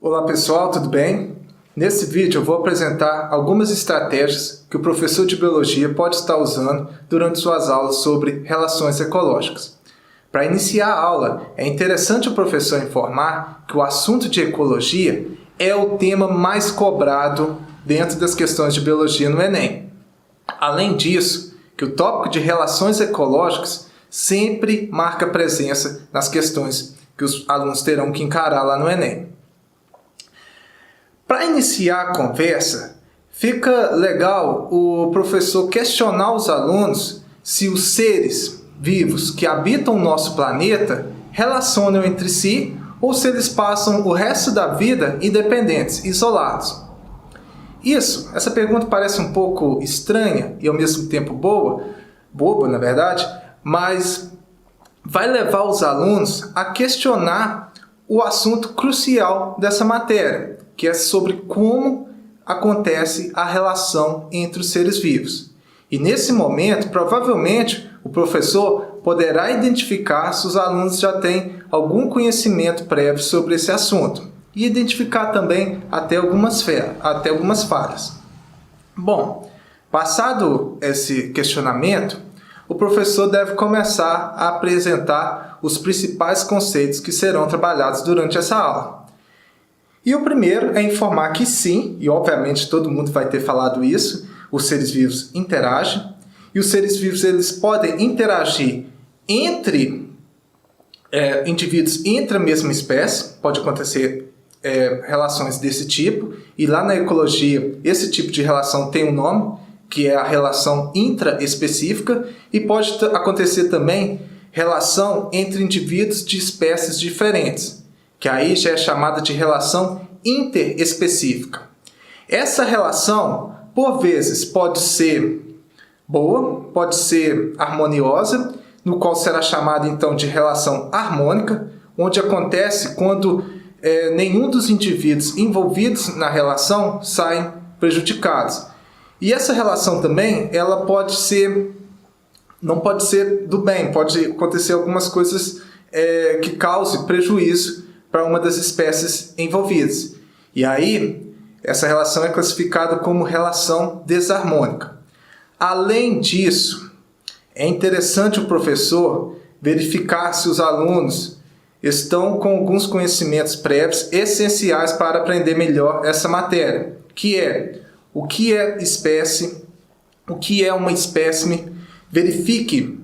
Olá pessoal, tudo bem? Nesse vídeo eu vou apresentar algumas estratégias que o professor de Biologia pode estar usando durante suas aulas sobre relações ecológicas. Para iniciar a aula, é interessante o professor informar que o assunto de ecologia é o tema mais cobrado dentro das questões de Biologia no Enem. Além disso, que o tópico de relações ecológicas sempre marca presença nas questões que os alunos terão que encarar lá no Enem. Para iniciar a conversa, fica legal o professor questionar os alunos se os seres vivos que habitam o nosso planeta relacionam entre si ou se eles passam o resto da vida independentes, isolados. Essa pergunta parece um pouco estranha e ao mesmo tempo boba na verdade, mas vai levar os alunos a questionar o assunto crucial dessa matéria, que é sobre como acontece a relação entre os seres vivos. E nesse momento, provavelmente, o professor poderá identificar se os alunos já têm algum conhecimento prévio sobre esse assunto e identificar também até algumas falhas. Bom, passado esse questionamento, o professor deve começar a apresentar os principais conceitos que serão trabalhados durante essa aula. E o primeiro é informar que sim, e obviamente todo mundo vai ter falado isso, os seres vivos interagem, e os seres vivos eles podem interagir entre indivíduos entre a mesma espécie, pode acontecer relações desse tipo, e lá na ecologia esse tipo de relação tem um nome, que é a relação intraespecífica, e pode acontecer também relação entre indivíduos de espécies diferentes, que aí já é chamada de relação interespecífica. Essa relação, por vezes, pode ser boa, pode ser harmoniosa, no qual será chamada então de relação harmônica, onde acontece quando nenhum dos indivíduos envolvidos na relação saem prejudicados. E essa relação também, ela não pode ser do bem, pode acontecer algumas coisas que causem prejuízo para uma das espécies envolvidas. E aí, essa relação é classificada como relação desarmônica. Além disso, é interessante o professor verificar se os alunos estão com alguns conhecimentos prévios essenciais para aprender melhor essa matéria, que é o que é espécie, o que é uma espécime. Verifique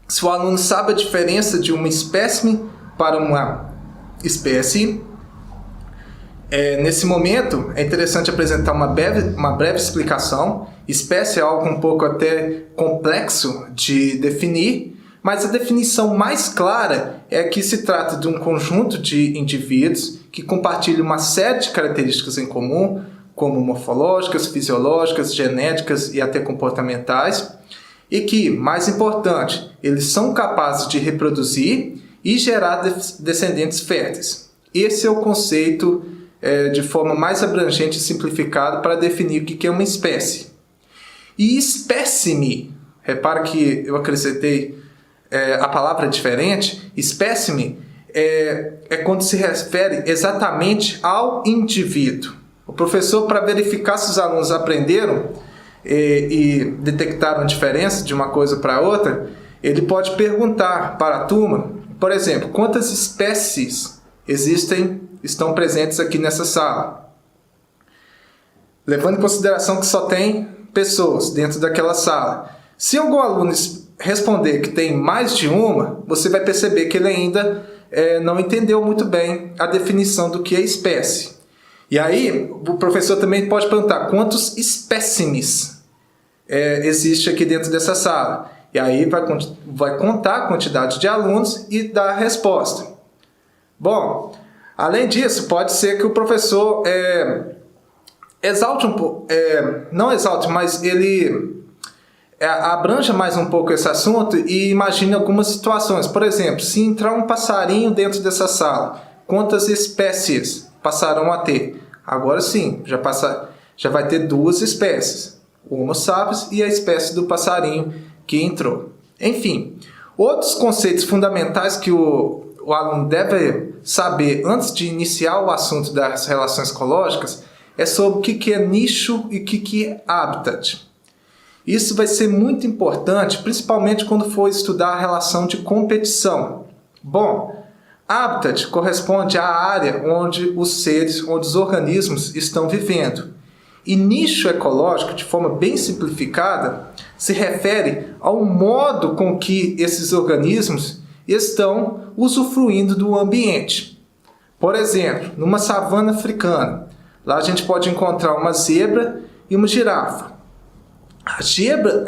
se o aluno sabe a diferença de uma espécime para uma espécie. Nesse momento, é interessante apresentar uma breve explicação. Espécie é algo um pouco até complexo de definir, mas a definição mais clara é que se trata de um conjunto de indivíduos que compartilham uma série de características em comum, como morfológicas, fisiológicas, genéticas e até comportamentais, e que, mais importante, eles são capazes de reproduzir e gerar descendentes férteis. Esse é o conceito de forma mais abrangente e simplificada para definir o que é uma espécie. E espécime, repara que eu acrescentei a palavra diferente, espécime é quando se refere exatamente ao indivíduo. O professor, para verificar se os alunos aprenderam e detectaram a diferença de uma coisa para outra, ele pode perguntar para a turma, por exemplo, quantas espécies estão presentes aqui nessa sala? Levando em consideração que só tem pessoas dentro daquela sala. Se algum aluno responder que tem mais de uma, você vai perceber que ele ainda não entendeu muito bem a definição do que é espécie. E aí, o professor também pode perguntar quantos espécimes existe aqui dentro dessa sala. E aí vai contar a quantidade de alunos e dar a resposta. Bom, além disso, pode ser que o professor exalte um pouco, não exalte, mas ele abranja mais um pouco esse assunto e imagine algumas situações. Por exemplo, se entrar um passarinho dentro dessa sala, quantas espécies passarão a ter? Agora sim, já vai ter duas espécies, o Homo sapiens e a espécie do passarinho que entrou. Enfim, outros conceitos fundamentais que o o aluno deve saber antes de iniciar o assunto das relações ecológicas é sobre o que é nicho e o que é habitat. Isso vai ser muito importante, principalmente quando for estudar a relação de competição. Bom, habitat corresponde à área onde os seres, onde os organismos estão vivendo. E nicho ecológico, de forma bem simplificada, se refere ao modo com que esses organismos estão usufruindo do ambiente. Por exemplo, numa savana africana, lá a gente pode encontrar uma zebra e uma girafa. A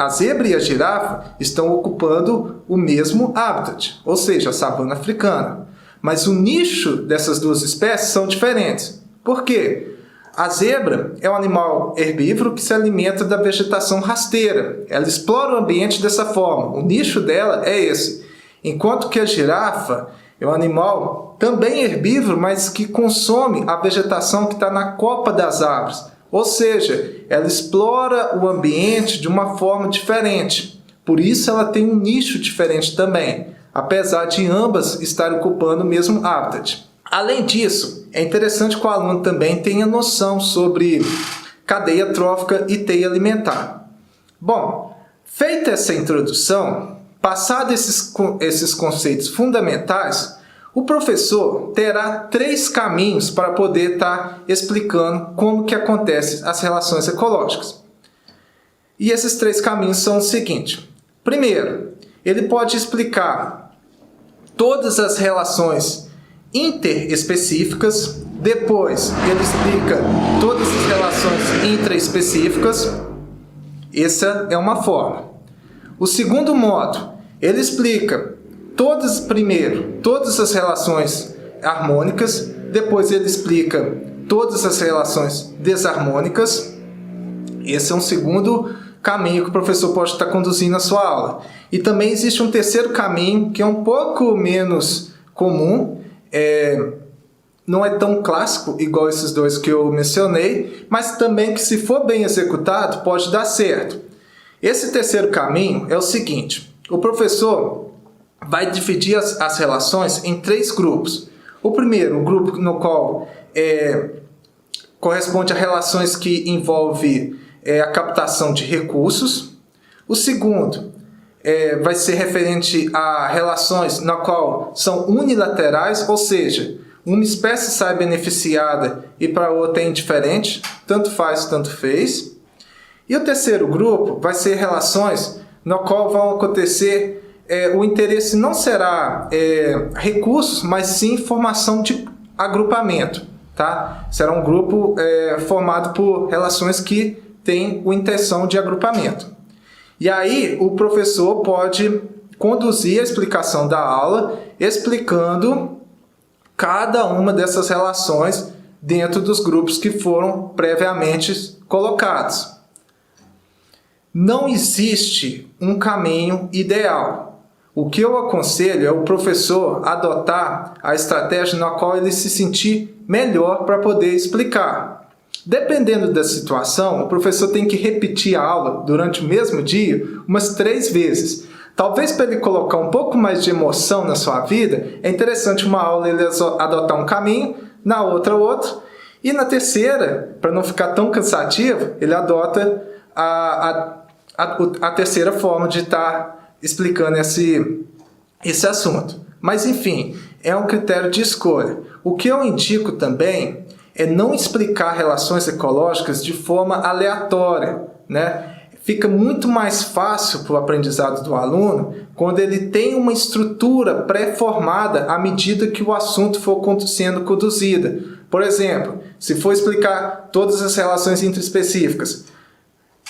zebra e a girafa estão ocupando o mesmo habitat, ou seja, a savana africana. Mas o nicho dessas duas espécies são diferentes. Por quê? A zebra é um animal herbívoro que se alimenta da vegetação rasteira. Ela explora o ambiente dessa forma. O nicho dela é esse. Enquanto que a girafa é um animal também herbívoro, mas que consome a vegetação que está na copa das árvores. Ou seja, ela explora o ambiente de uma forma diferente. Por isso ela tem um nicho diferente também, apesar de ambas estarem ocupando o mesmo habitat. Além disso, é interessante que o aluno também tenha noção sobre cadeia trófica e teia alimentar. Bom, feita essa introdução, passados esses conceitos fundamentais, o professor terá 3 caminhos para poder estar explicando como que acontecem as relações ecológicas. E esses 3 caminhos são o seguinte. Primeiro, ele pode explicar todas as relações interespecíficas. Depois, ele explica todas as relações intraespecíficas. Essa é uma forma. O segundo modo, ele explica primeiro todas as relações harmônicas, depois ele explica todas as relações desarmônicas. Esse é um segundo caminho que o professor pode estar conduzindo na sua aula. E também existe um terceiro caminho que é um pouco menos comum, não é tão clássico igual esses 2 que eu mencionei, mas também que, se for bem executado, pode dar certo. Esse terceiro caminho é o seguinte: o professor vai dividir as relações em 3 grupos. O primeiro, o grupo no qual corresponde a relações que envolvem a captação de recursos. O segundo vai ser referente a relações na qual são unilaterais, ou seja, uma espécie sai beneficiada e para a outra é indiferente, tanto faz, tanto fez. E o terceiro grupo vai ser relações no qual vão acontecer, o interesse não será recursos, mas sim formação de agrupamento. Tá? Será um grupo formado por relações que têm a intenção de agrupamento. E aí o professor pode conduzir a explicação da aula explicando cada uma dessas relações dentro dos grupos que foram previamente colocados. Não existe um caminho ideal. O que eu aconselho é o professor adotar a estratégia na qual ele se sentir melhor para poder explicar. Dependendo da situação, o professor tem que repetir a aula durante o mesmo dia umas 3 vezes. Talvez para ele colocar um pouco mais de emoção na sua vida, é interessante uma aula ele adotar um caminho, na outra outro, e na terceira, para não ficar tão cansativo, ele adota a terceira forma de estar explicando esse assunto. Mas enfim, é um critério de escolha. O que eu indico também é não explicar relações ecológicas de forma aleatória, né? Fica muito mais fácil para o aprendizado do aluno quando ele tem uma estrutura pré-formada à medida que o assunto for sendo conduzido. Por exemplo, se for explicar todas as relações intraespecíficas,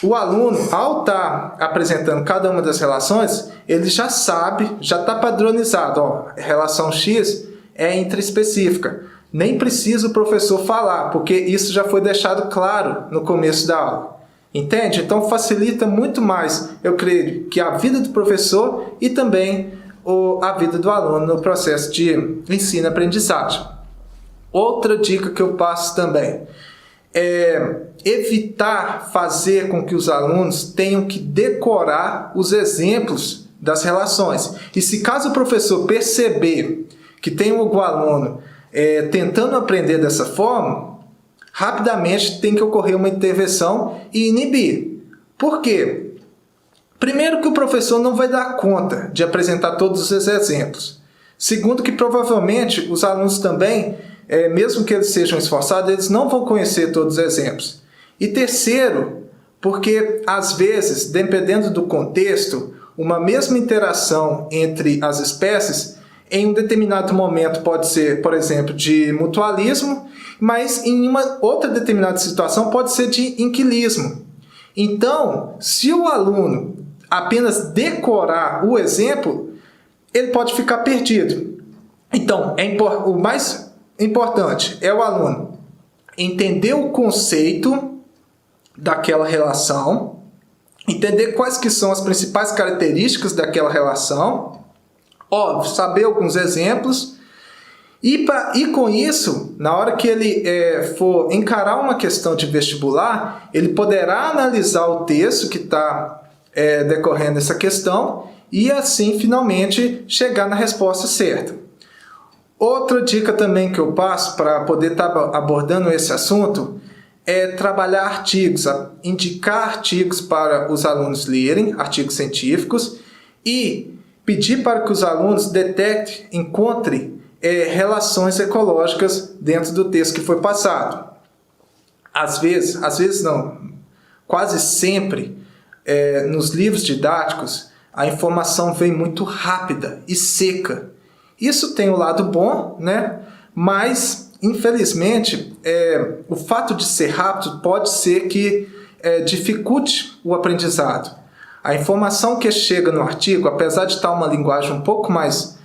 o aluno, ao estar apresentando cada uma das relações, ele já sabe, já está padronizado. Ó, relação X é intraespecífica. Nem precisa o professor falar, porque isso já foi deixado claro no começo da aula. Entende? Então facilita muito mais, eu creio, que a vida do professor e também a vida do aluno no processo de ensino-aprendizagem. Outra dica que eu passo também é evitar fazer com que os alunos tenham que decorar os exemplos das relações. E se caso o professor perceber que tem o aluno tentando aprender dessa forma, rapidamente tem que ocorrer uma intervenção e inibir. Por quê? Primeiro, que o professor não vai dar conta de apresentar todos os exemplos. Segundo, que provavelmente os alunos também, mesmo que eles sejam esforçados, eles não vão conhecer todos os exemplos. E terceiro, porque às vezes, dependendo do contexto, uma mesma interação entre as espécies, em um determinado momento pode ser, por exemplo, de mutualismo, mas em uma outra determinada situação pode ser de inquilismo. Então, se o aluno apenas decorar o exemplo, ele pode ficar perdido. Então, o mais importante é o aluno entender o conceito daquela relação, entender quais que são as principais características daquela relação, óbvio, saber alguns exemplos, e com isso, na hora que ele for encarar uma questão de vestibular, ele poderá analisar o texto que está decorrendo essa questão e assim, finalmente, chegar na resposta certa. Outra dica também que eu passo para poder estar abordando esse assunto é trabalhar artigos, indicar artigos para os alunos lerem, artigos científicos, e pedir para que os alunos detectem, encontrem relações ecológicas dentro do texto que foi passado. Às vezes não, quase sempre, nos livros didáticos, a informação vem muito rápida e seca. Isso tem o lado bom, né? Mas, infelizmente, o fato de ser rápido pode ser que dificulte o aprendizado. A informação que chega no artigo, apesar de estar uma linguagem um pouco mais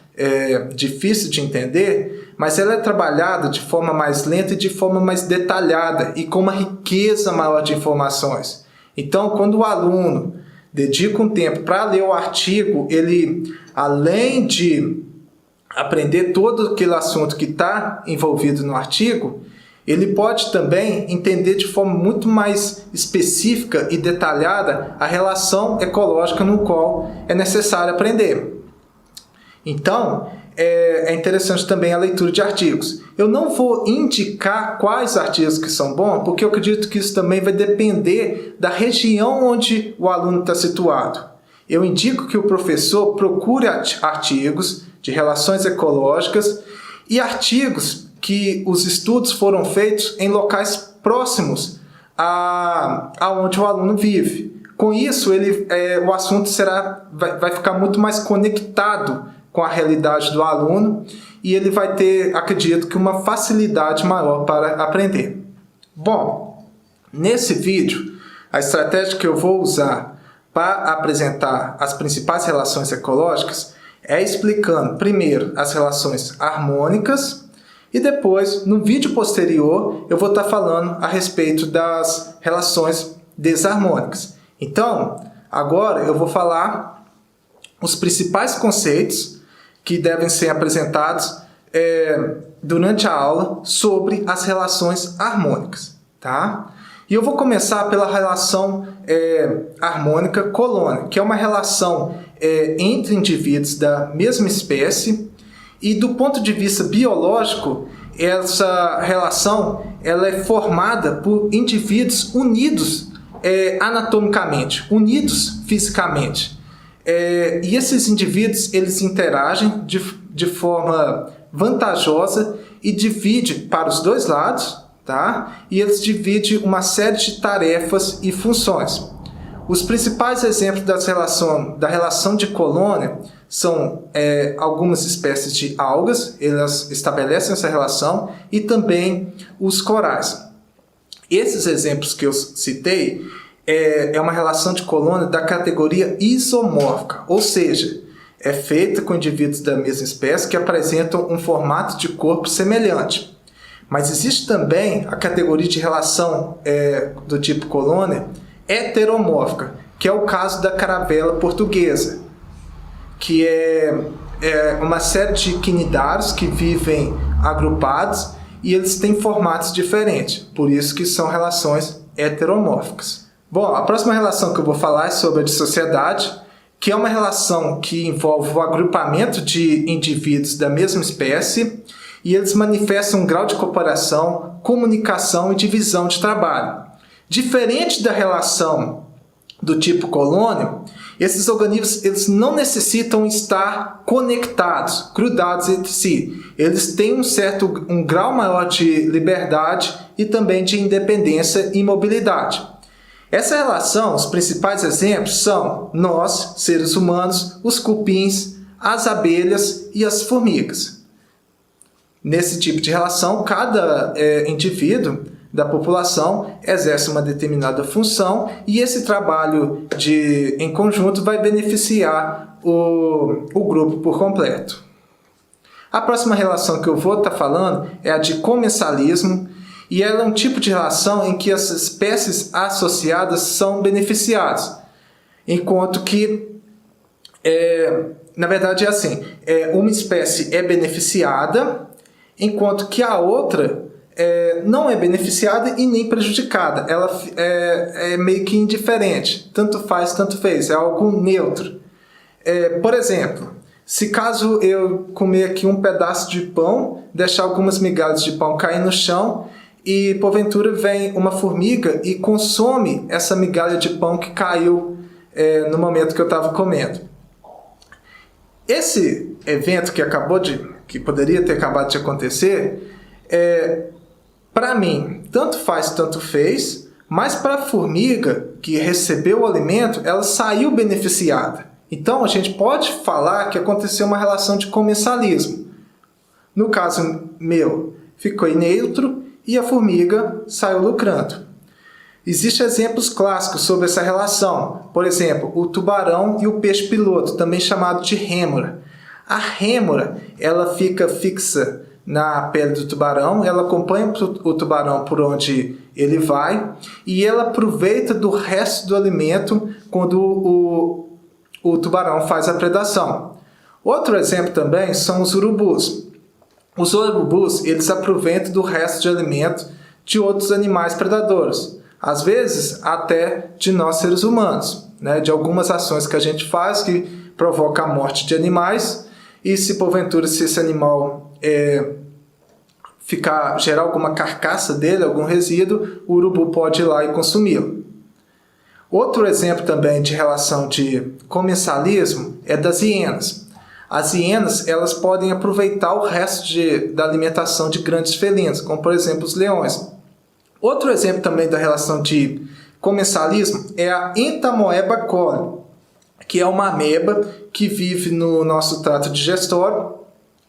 difícil de entender, mas ela é trabalhada de forma mais lenta e de forma mais detalhada e com uma riqueza maior de informações. Então, quando o aluno dedica um tempo para ler o artigo, ele, além de aprender todo aquele assunto que está envolvido no artigo, ele pode também entender de forma muito mais específica e detalhada a relação ecológica no qual é necessário aprender. Então, é interessante também a leitura de artigos. Eu não vou indicar quais artigos que são bons, porque eu acredito que isso também vai depender da região onde o aluno está situado. Eu indico que o professor procure artigos de relações ecológicas e artigos que os estudos foram feitos em locais próximos a onde o aluno vive. Com isso, o assunto vai ficar muito mais conectado com a realidade do aluno e ele vai ter, acredito que, uma facilidade maior para aprender. Bom, nesse vídeo, a estratégia que eu vou usar para apresentar as principais relações ecológicas é explicando primeiro as relações harmônicas e depois, no vídeo posterior, eu vou estar falando a respeito das relações desarmônicas. Então, agora eu vou falar os principais conceitos que devem ser apresentados durante a aula sobre as relações harmônicas, tá? E eu vou começar pela relação harmônica colônia, que é uma relação entre indivíduos da mesma espécie, e do ponto de vista biológico, essa relação ela é formada por indivíduos unidos anatomicamente, unidos fisicamente. E esses indivíduos eles interagem de forma vantajosa e dividem para os dois lados, tá? E eles dividem uma série de tarefas e funções. Os principais exemplos da relação de colônia são algumas espécies de algas, elas estabelecem essa relação, e também os corais. Esses exemplos que eu citei é uma relação de colônia da categoria isomórfica, ou seja, é feita com indivíduos da mesma espécie que apresentam um formato de corpo semelhante. Mas existe também a categoria de relação do tipo colônia heteromórfica, que é o caso da caravela portuguesa, que é uma série de quinidários que vivem agrupados e eles têm formatos diferentes, por isso que são relações heteromórficas. Bom, a próxima relação que eu vou falar é sobre a de sociedade, que é uma relação que envolve o agrupamento de indivíduos da mesma espécie, e eles manifestam um grau de cooperação, comunicação e divisão de trabalho. Diferente da relação do tipo colônio, esses organismos eles não necessitam estar conectados, grudados entre si. Eles têm um grau maior de liberdade e também de independência e mobilidade. Essa relação, os principais exemplos são nós, seres humanos, os cupins, as abelhas e as formigas. Nesse tipo de relação, cada indivíduo da população exerce uma determinada função e esse trabalho em conjunto vai beneficiar o grupo por completo. A próxima relação que eu vou estar falando é a de comensalismo, e ela é um tipo de relação em que as espécies associadas são beneficiadas, enquanto que, na verdade é assim, uma espécie é beneficiada, enquanto que a outra não é beneficiada e nem prejudicada. Ela é meio que indiferente, tanto faz, tanto fez, é algo neutro. Por exemplo, se caso eu comer aqui um pedaço de pão, deixar algumas migalhas de pão cair no chão, e porventura vem uma formiga e consome essa migalha de pão que caiu no momento que eu estava comendo. Esse evento que poderia ter acabado de acontecer, para mim, tanto faz, tanto fez, mas para a formiga que recebeu o alimento, ela saiu beneficiada. Então, a gente pode falar que aconteceu uma relação de comensalismo. No caso meu, ficou neutro e a formiga saiu lucrando. Existem exemplos clássicos sobre essa relação. Por exemplo, o tubarão e o peixe-piloto, também chamado de rêmora. A rêmora, ela fica fixa na pele do tubarão, ela acompanha o tubarão por onde ele vai e ela aproveita do resto do alimento quando o tubarão faz a predação. Outro exemplo também são os urubus. Os urubus, eles aproveitam do resto de alimento de outros animais predadores, às vezes até de nós seres humanos, né? De algumas ações que a gente faz que provoca a morte de animais, e se porventura se esse animal gerar alguma carcaça dele, algum resíduo, o urubu pode ir lá e consumi-lo. Outro exemplo também de relação de comensalismo é das hienas. As hienas, elas podem aproveitar o resto da alimentação de grandes felinos, como por exemplo os leões. Outro exemplo também da relação de comensalismo é a Entamoeba coli, que é uma ameba que vive no nosso trato digestório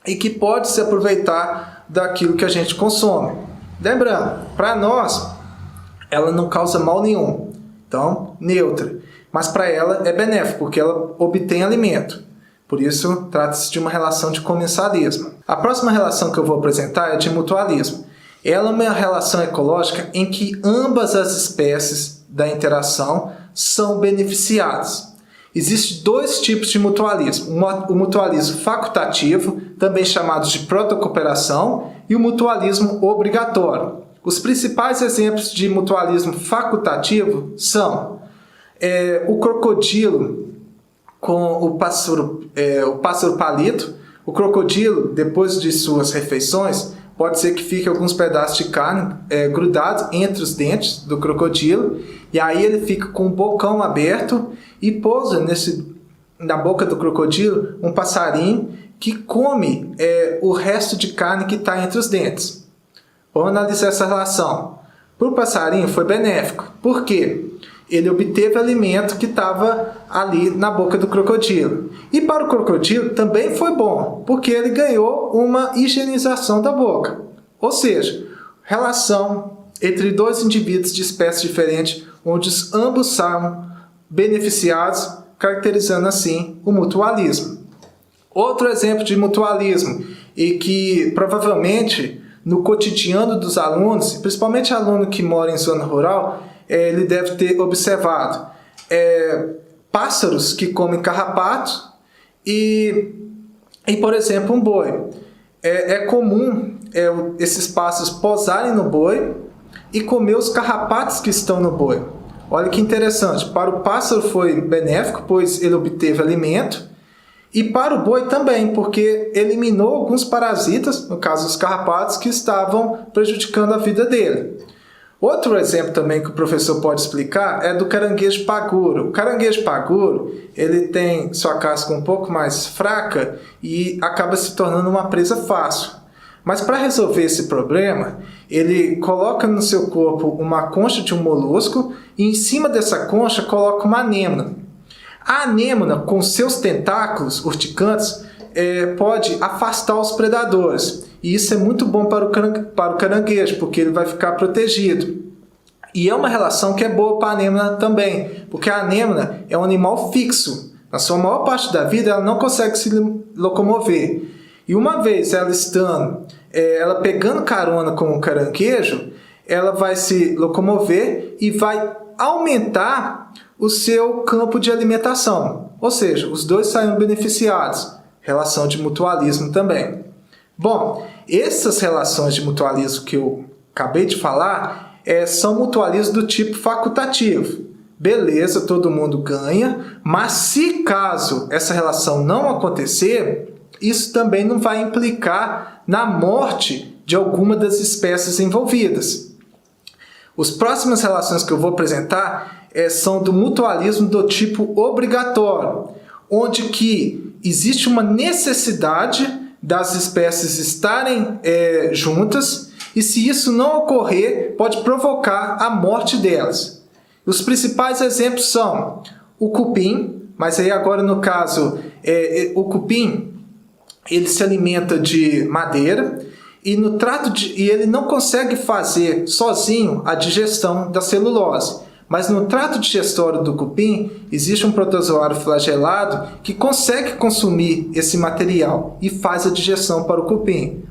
e que pode se aproveitar daquilo que a gente consome. Lembrando, para nós, ela não causa mal nenhum, então neutra, mas para ela é benéfico, porque ela obtém alimento. Por isso, trata-se de uma relação de comensalismo. A próxima relação que eu vou apresentar é de mutualismo. Ela é uma relação ecológica em que ambas as espécies da interação são beneficiadas. Existem dois tipos de mutualismo. O mutualismo facultativo, também chamado de protocooperação, e o mutualismo obrigatório. Os principais exemplos de mutualismo facultativo são o crocodilo com o pássaro palito. O crocodilo, depois de suas refeições, pode ser que fique alguns pedaços de carne grudados entre os dentes do crocodilo, e aí ele fica com o bocão aberto e pousa na boca do crocodilo um passarinho que come o resto de carne que está entre os dentes. Vamos analisar essa relação. Para o passarinho foi benéfico. Por quê? Ele obteve alimento que estava ali na boca do crocodilo. E para o crocodilo também foi bom, porque ele ganhou uma higienização da boca. Ou seja, relação entre dois indivíduos de espécies diferentes, onde ambos são beneficiados, caracterizando assim o mutualismo. Outro exemplo de mutualismo, e que provavelmente no cotidiano dos alunos, principalmente aluno que mora em zona rural, ele deve ter observado pássaros que comem carrapatos e, por exemplo, um boi. É comum esses pássaros posarem no boi e comer os carrapatos que estão no boi. Olha que interessante, para o pássaro foi benéfico, pois ele obteve alimento, e para o boi também, porque eliminou alguns parasitas, no caso os carrapatos, que estavam prejudicando a vida dele. Outro exemplo também que o professor pode explicar é do caranguejo paguro. O caranguejo paguro, ele tem sua casca um pouco mais fraca e acaba se tornando uma presa fácil. Mas para resolver esse problema, ele coloca no seu corpo uma concha de um molusco e em cima dessa concha coloca uma anêmona. A anêmona, com seus tentáculos urticantes, pode afastar os predadores. E isso é muito bom para o caranguejo, porque ele vai ficar protegido. E é uma relação que é boa para a anêmona também, porque a anêmona é um animal fixo. Na sua maior parte da vida, ela não consegue se locomover. E uma vez ela pegando carona com o caranguejo, ela vai se locomover e vai aumentar o seu campo de alimentação. Ou seja, os dois saem beneficiados. Relação de mutualismo também. Bom, essas relações de mutualismo que eu acabei de falar são mutualismos do tipo facultativo. Beleza, todo mundo ganha, mas se caso essa relação não acontecer, isso também não vai implicar na morte de alguma das espécies envolvidas. As próximas relações que eu vou apresentar são do mutualismo do tipo obrigatório, onde que existe uma necessidade das espécies estarem juntas, e se isso não ocorrer, pode provocar a morte delas. Os principais exemplos são o cupim, mas aí agora no caso, o cupim ele se alimenta de madeira, e ele não consegue fazer sozinho a digestão da celulose. Mas no trato digestório do cupim, existe um protozoário flagelado que consegue consumir esse material e faz a digestão para o cupim.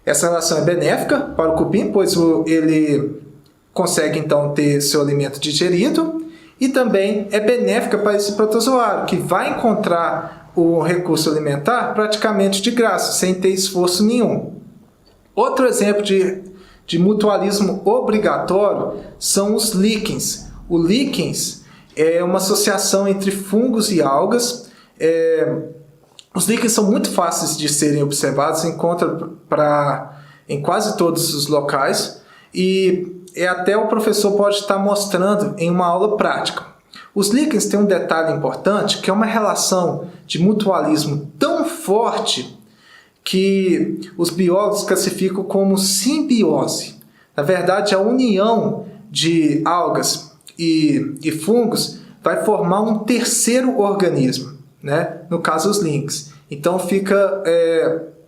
Essa relação é benéfica para o cupim, pois ele consegue então ter seu alimento digerido, e também é benéfica para esse protozoário, que vai encontrar o recurso alimentar praticamente de graça, sem ter esforço nenhum. Outro exemplo de mutualismo obrigatório são os líquens. O líquens é uma associação entre fungos e algas. Os líquens são muito fáceis de serem observados, se encontra em quase todos os locais, e até o professor pode estar mostrando em uma aula prática. Os líquens têm um detalhe importante, que é uma relação de mutualismo tão forte que os biólogos classificam como simbiose. Na verdade, a união de algas e fungos vai formar um terceiro organismo, né? No caso, os líquens. Então, fica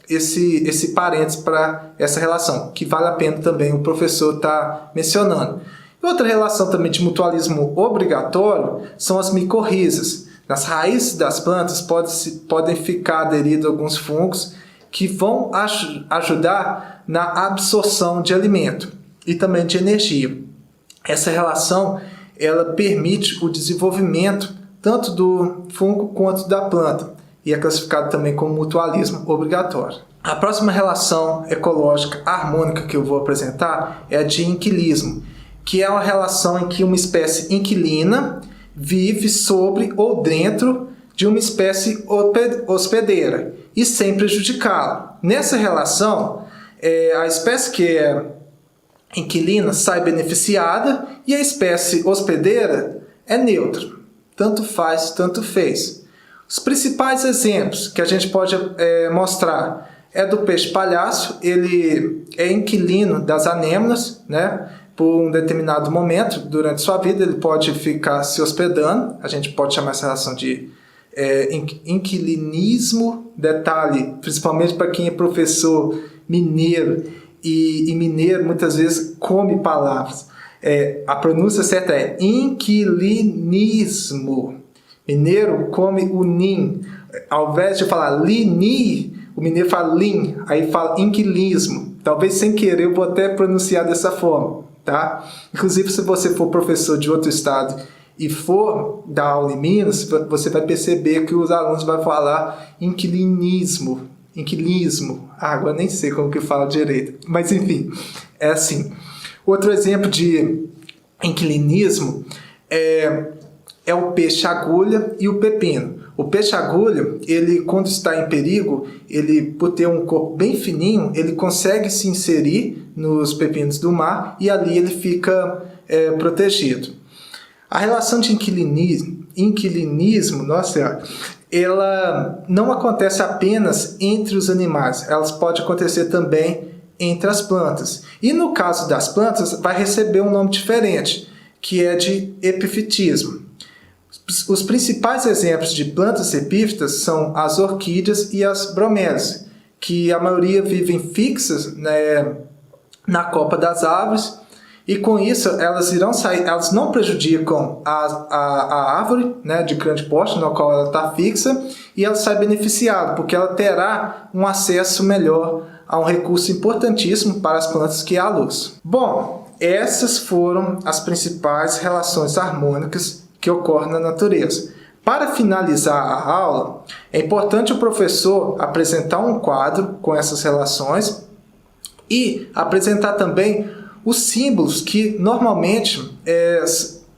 esse parênteses para essa relação, que vale a pena também o professor estar mencionando. Outra relação também de mutualismo obrigatório são as micorrizas. Nas raízes das plantas podem ficar aderidos alguns fungos que vão ajudar na absorção de alimento e também de energia. Essa relação ela permite o desenvolvimento tanto do fungo quanto da planta e é classificado também como mutualismo obrigatório. A próxima relação ecológica harmônica que eu vou apresentar é a de inquilismo, que é uma relação em que uma espécie inquilina vive sobre ou dentro de uma espécie hospedeira e sem prejudicá-la. Nessa relação, a espécie que é inquilina sai beneficiada e a espécie hospedeira é neutra. Tanto faz, tanto fez. Os principais exemplos que a gente pode mostrar é do peixe palhaço. Ele é inquilino das anêmonas, né? Por um determinado momento durante sua vida, ele pode ficar se hospedando. A gente pode chamar essa relação de inquilinismo. Detalhe, principalmente para quem é professor mineiro, e mineiro muitas vezes come palavras. A pronúncia certa é inquilinismo. Mineiro come o nin. Ao invés de falar lini, o mineiro fala lin, aí fala inquilismo. Talvez sem querer eu vou até pronunciar dessa forma, tá? Inclusive, se você for professor de outro estado e for dar aula em Minas, você vai perceber que os alunos vão falar inquilinismo. Agora nem sei como que fala direito, mas enfim, é assim. Outro exemplo de inquilinismo é o peixe-agulha e o pepino. O peixe-agulha, ele quando está em perigo, ele, por ter um corpo bem fininho, ele consegue se inserir nos pepinos do mar e ali ele fica protegido. A relação de inquilinismo, nossa, ela não acontece apenas entre os animais, ela pode acontecer também entre as plantas. E no caso das plantas, vai receber um nome diferente, que é de epifitismo. Os principais exemplos de plantas epífitas são as orquídeas e as bromélias, que a maioria vivem fixas, né, na copa das árvores, e com isso elas irão sair, elas não prejudicam a árvore, né, de grande porte na qual ela está fixa, e ela sai beneficiada, porque ela terá um acesso melhor a um recurso importantíssimo para as plantas, que é a luz. Bom, essas foram as principais relações harmônicas que ocorrem na natureza. Para finalizar a aula, é importante o professor apresentar um quadro com essas relações e apresentar também os símbolos que normalmente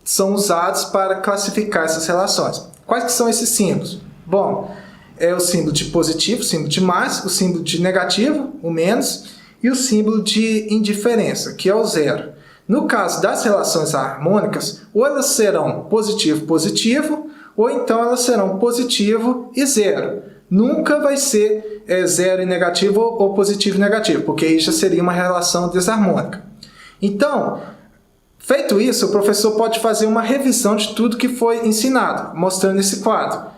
são usados para classificar essas relações. Quais que são esses símbolos? Bom, é o símbolo de positivo, o símbolo de mais, o símbolo de negativo, o menos, e o símbolo de indiferença, que é o zero. No caso das relações harmônicas, ou elas serão positivo-positivo, ou então elas serão positivo e zero. Nunca vai ser zero e negativo ou positivo e negativo, porque aí já seria uma relação desarmônica. Então, feito isso, o professor pode fazer uma revisão de tudo que foi ensinado, mostrando esse quadro.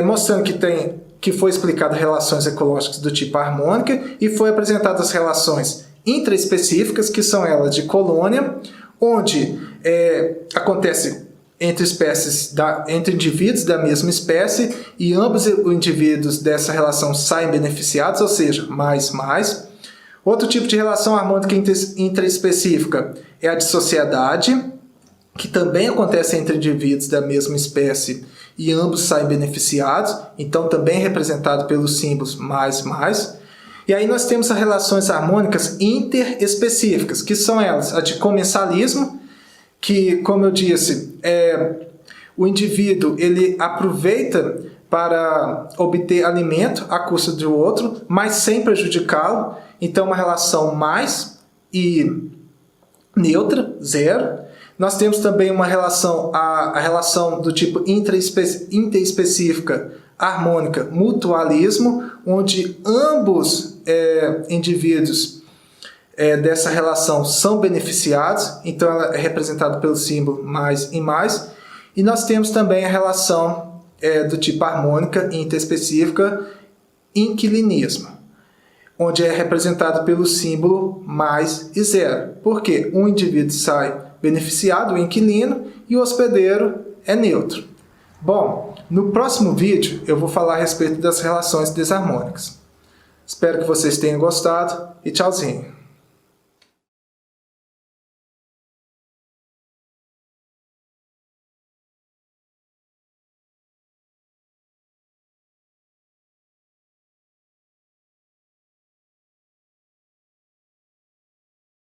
Mostrando que foi explicado relações ecológicas do tipo harmônica e foi apresentadas as relações intraespecíficas, que são elas de colônia, onde acontece entre indivíduos da mesma espécie e ambos os indivíduos dessa relação saem beneficiados, ou seja, mais. Outro tipo de relação harmônica intraespecífica é a de sociedade, que também acontece entre indivíduos da mesma espécie e ambos saem beneficiados, então também representado pelos símbolos mais. E aí nós temos as relações harmônicas interespecíficas, que são elas, a de comensalismo, que, como eu disse, o indivíduo ele aproveita para obter alimento à custa do outro, mas sem prejudicá-lo, então uma relação mais e neutra, zero. Nós temos também uma relação, a relação do tipo interespecífica, harmônica, mutualismo, onde ambos indivíduos dessa relação são beneficiados, então ela é representada pelo símbolo mais e mais. E nós temos também a relação do tipo harmônica interespecífica, inquilinismo, onde é representado pelo símbolo mais e zero. Porque um indivíduo sai beneficiado, o inquilino, e o hospedeiro é neutro. Bom, no próximo vídeo eu vou falar a respeito das relações desarmônicas. Espero que vocês tenham gostado e tchauzinho!